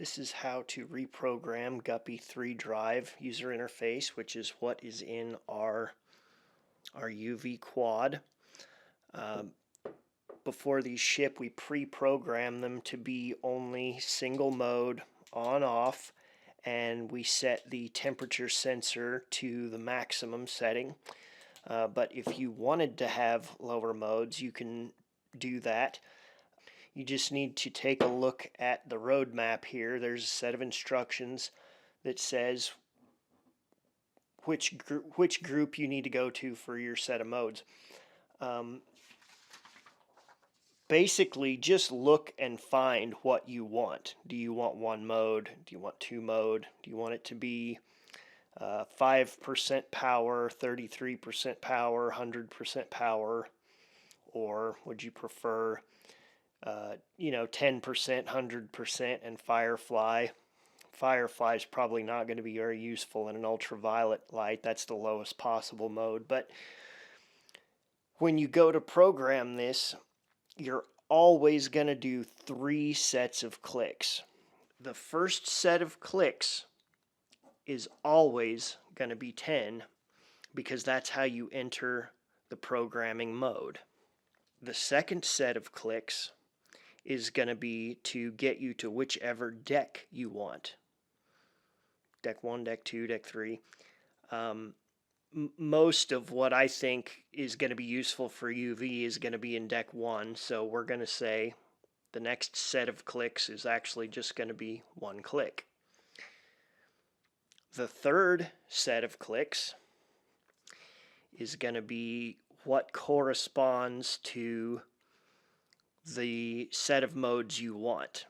This is how to reprogram Guppy3drv user interface, which is what is in our UV quad. Before these ship, we pre-program them to be only single mode on off, and we set the temperature sensor to the maximum setting. But if you wanted to have lower modes, you can do that. You just need to take a look at the roadmap here. There's a set of instructions that says which group you need to go to for your set of modes. Basically, just look and find what you want. Do you want one mode? Do you want two mode? Do you want it to be 5% power, 33% power, 100% power? Or would you prefer 10%, 100%, and Firefly? Firefly is probably not going to be very useful in an ultraviolet light. That's the lowest possible mode. But when you go to program this, you're always going to do 3 sets of clicks. The first set of clicks is always going to be 10 because that's how you enter the programming mode. The second set of clicks is going to be to get you to whichever deck you want. Deck 1, Deck 2, Deck 3. Most of what I think is going to be useful for UV is going to be in Deck 1, so we're going to say the next set of clicks is actually just going to be 1 click. The third set of clicks is going to be what corresponds to the set of modes you want.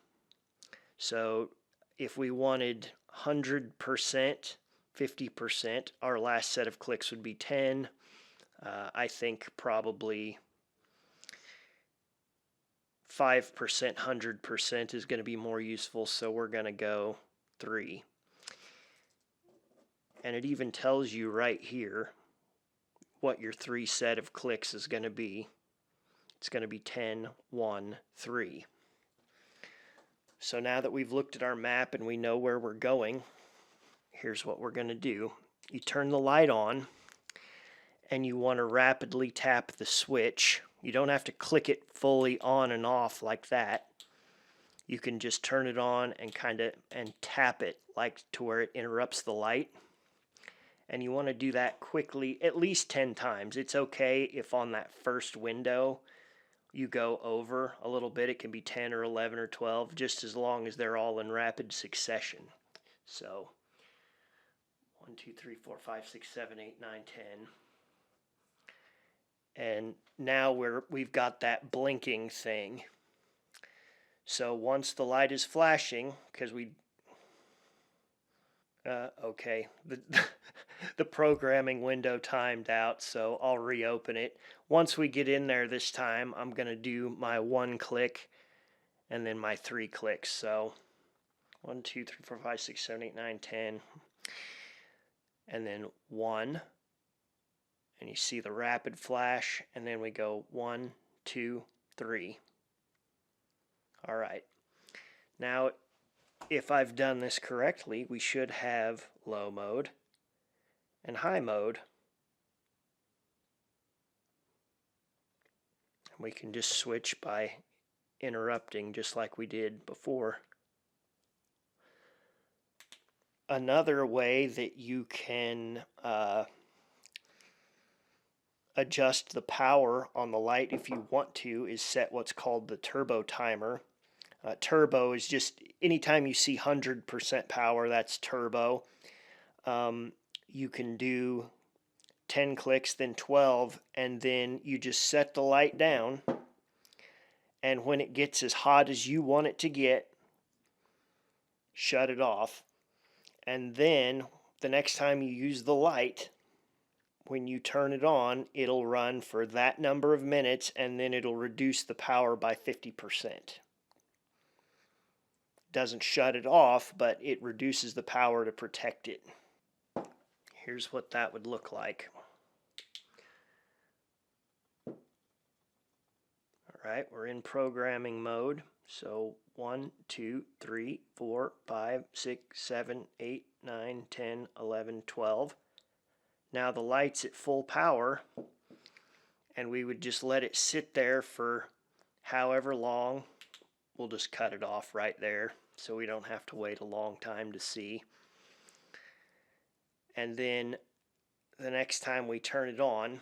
So if we wanted 100%, 50%, our last set of clicks would be 10. I think probably 5%, 100% is going to be more useful, so we're going to go 3. And it even tells you right here what your 3 set of clicks is going to be. It's going to be 10, 1, 3. So now that we've looked at our map and we know where we're going, here's what we're going to do. You turn the light on and you want to rapidly tap the switch. You don't have to click it fully on and off like that. You can just turn it on and tap it like to where it interrupts the light. And you want to do that quickly at least 10 times. It's okay if on that first window you go over a little bit. It can be 10 or 11 or 12, just as long as they're all in rapid succession. So 1, 2, 3, 4, 5, 6, 7, 8, 9, 10. And now we've got that blinking thing. So once the light is flashing, because okay, the programming window timed out, so I'll reopen it. Once we get in there this time, I'm going to do my 1 click and then my 3 clicks. So 1, 2, 3, 4, 5, 6, 7, 8, 9, 10. And then 1. And you see the rapid flash, and then we go 1, 2, 3. All right. Now, if I've done this correctly, we should have low mode and high mode. And we can just switch by interrupting just like we did before. Another way that you can adjust the power on the light if you want to is set what's called the turbo timer. Turbo is just anytime you see 100% power, that's turbo. You can do 10 clicks, then 12, and then you just set the light down, and when it gets as hot as you want it to get, shut it off. And then the next time you use the light, when you turn it on, it'll run for that number of minutes, and then it'll reduce the power by 50%. Doesn't shut it off, but it reduces the power to protect it. Here's what that would look like. All right, we're in programming mode. So 1, 2, 3, 4, 5, 6, 7, 8, 9, 10, 11, 12. Now the light's at full power, and we would just let it sit there for however long. We'll just cut it off right there so we don't have to wait a long time to see. And then the next time we turn it on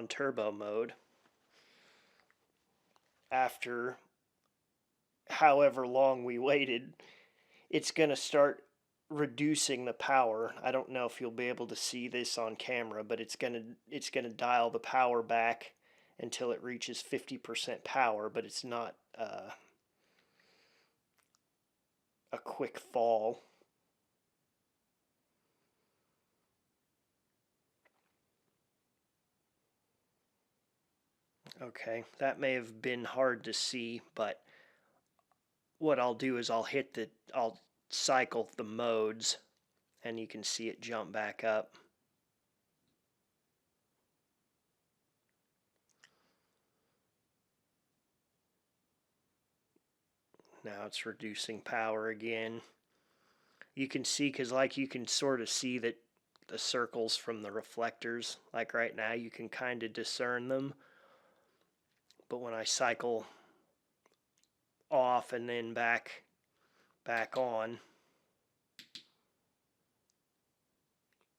turbo mode, after however long we waited, it's going to start reducing the power. I don't know if you'll be able to see this on camera, but it's going to dial the power back until it reaches 50% power, but it's not a quick fall. Okay, that may have been hard to see, but what I'll do is I'll cycle the modes, and you can see it jump back up. Now it's reducing power again. You can see, because like you can sort of see that the circles from the reflectors, like right now you can kind of discern them. But when I cycle off and then back on,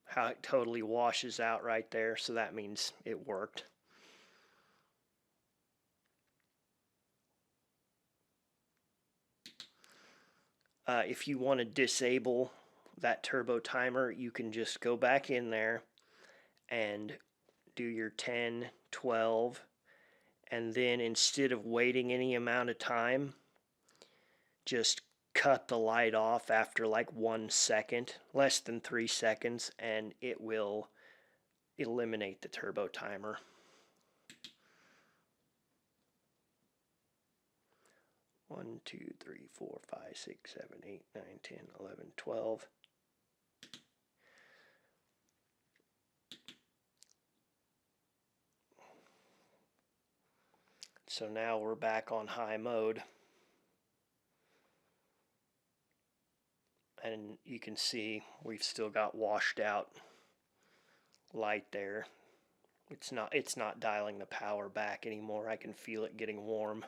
how it totally washes out right there, so that means it worked. If you want to disable that turbo timer, you can just go back in there and do your 10, 12, and then instead of waiting any amount of time, just cut the light off after like 1 second, less than 3 seconds, and it will eliminate the turbo timer. One, 2, 3, 4, 5, 6, 7, 8, 9, 10, 11, 12. So now we're back on high mode. And you can see we've still got washed out light there. It's not dialing the power back anymore. I can feel it getting warm.